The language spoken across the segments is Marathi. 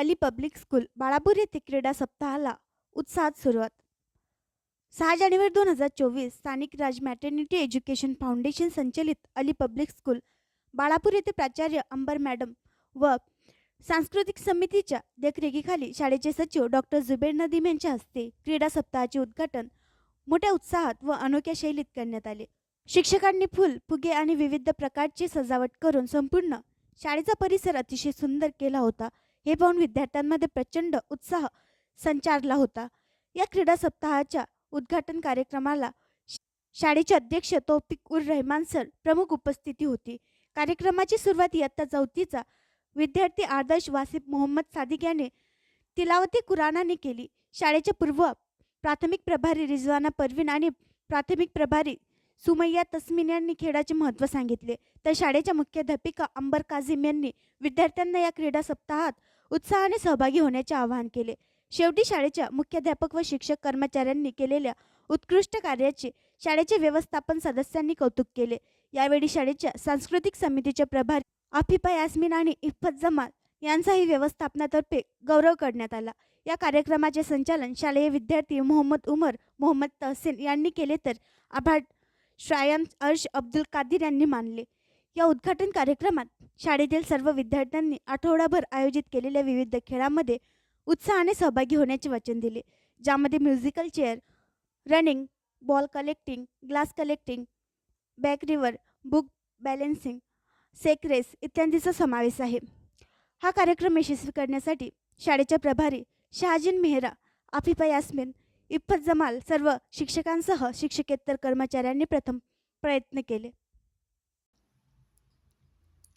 अली पब्लिक स्कूल बाळापूर येथे क्रीडा सप्ताहाला उत्साहात सुरुवात. 6 जानेवारी 2024 स्थानिक राज मॅटर्निटी एज्युकेशन फाउंडेशन संचलित अली पब्लिक स्कूल बाळापूर येथे प्राचार्य अंबर मॅडम व सांस्कृतिक समितीच्या देखरेखीखाली शाळेचे सचिव डॉक्टर जुबेर नदीम यांच्या हस्ते क्रीडा सप्ताहाचे उद्घाटन मोठ्या उत्साहात व अनोख्या शैलीत करण्यात आले. शिक्षकांनी फुल, फुगे आणि विविध प्रकारची सजावट करून संपूर्ण शाळेचा परिसर अतिशय सुंदर केला होता. हे पाहून विद्यार्थ्यांमध्ये प्रचंड उत्साह संचारला होता. या क्रीडा सप्ताहाच्या उद्घाटन कार्यक्रमाला शाळेचे अध्यक्ष तौफिक उर रहमान सर प्रमुख उपस्थिती होती. कार्यक्रमाची सुरुवात इयत्ता 4थीचा विद्यार्थी आदर्श वासिफ मोहम्मद सादिक याने तिलावती कुराणाने केली. शाळेचे पूर्व प्राथमिक प्रभारी रिजवाना परवीन आणि प्राथमिक प्रभारी सुमय्या तस्मीन यांनी खेळाचे महत्त्व सांगितले, तर शाळेच्या मुख्याध्यापिका अंबर काझिम यांनी विद्यार्थ्यांना या क्रीडा सप्ताहात उत्साहाने सहभागी होण्याचे आवाहन केले. शेवटी शाळेच्या मुख्याध्यापक व शिक्षक कर्मचाऱ्यांनी केलेल्या उत्कृष्ट कार्याचे शाळेचे व्यवस्थापन सदस्यांनी कौतुक केले. यावेळी शाळेच्या सांस्कृतिक समितीचे प्रभारी आफिफा यास्मीन आणि इफ्फत जमाल यांचाही व्यवस्थापनातर्फे गौरव करण्यात आला. या कार्यक्रमाचे संचालन शालेय विद्यार्थी मोहम्मद उमर, मोहम्मद तहसीन यांनी केले, तर आभार श्रायन अर्श अब्दुल कादिर यांनी मानले. या उद्घाटन कार्यक्रमात शाळेतील सर्व विद्यार्थ्यांनी आठवडाभर आयोजित केलेल्या विविध खेळांमध्ये उत्साहाने सहभागी होण्याचे वचन दिले, ज्यामध्ये musical chair, running, ball collecting, glass collecting, back river, book balancing, sack race इत्यादींचा समावेश आहे. हा कार्यक्रम यशस्वी करण्यासाठी शाळेच्या प्रभारी शहाजीन मेहरा, आफिफा यास्मीन, इफ्फत जमाल सर्व शिक्षकांसह शिक्षकेतर कर्मचाऱ्यांनी प्रथम प्रयत्न केले.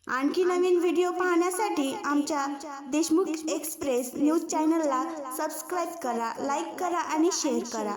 आणखी नवीन व्हिडिओ पाहण्यासाठी आमच्या देशमुख एक्सप्रेस न्यूज चॅनलला सबस्क्राईब करा, लाईक करा आणि शेअर करा.